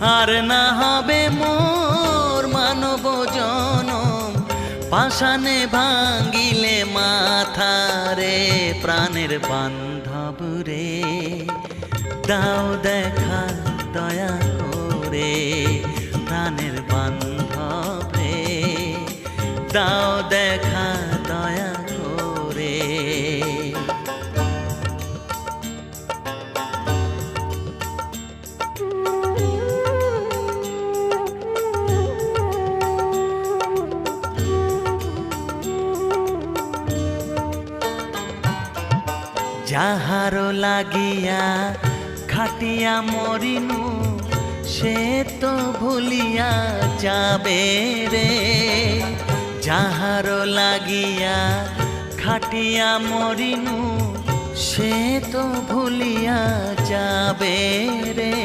আর না হবে মোর মানব জনম, পাষাণে ভাঙ্গিলে মাথা রে। প্রাণের বান্ধব রে, দাও দেখা দয়া করে। প্রাণের বান্ধব রে, দাও দেখা দয়া করে। যাহারো লাগিয়া খাটিয়া মরিনু, সে তো ভুলিয়া যাবে রে। যাহারো লাগিয়া খাটিয়া মরিনু, সে তো ভুলিয়া যাবে রে।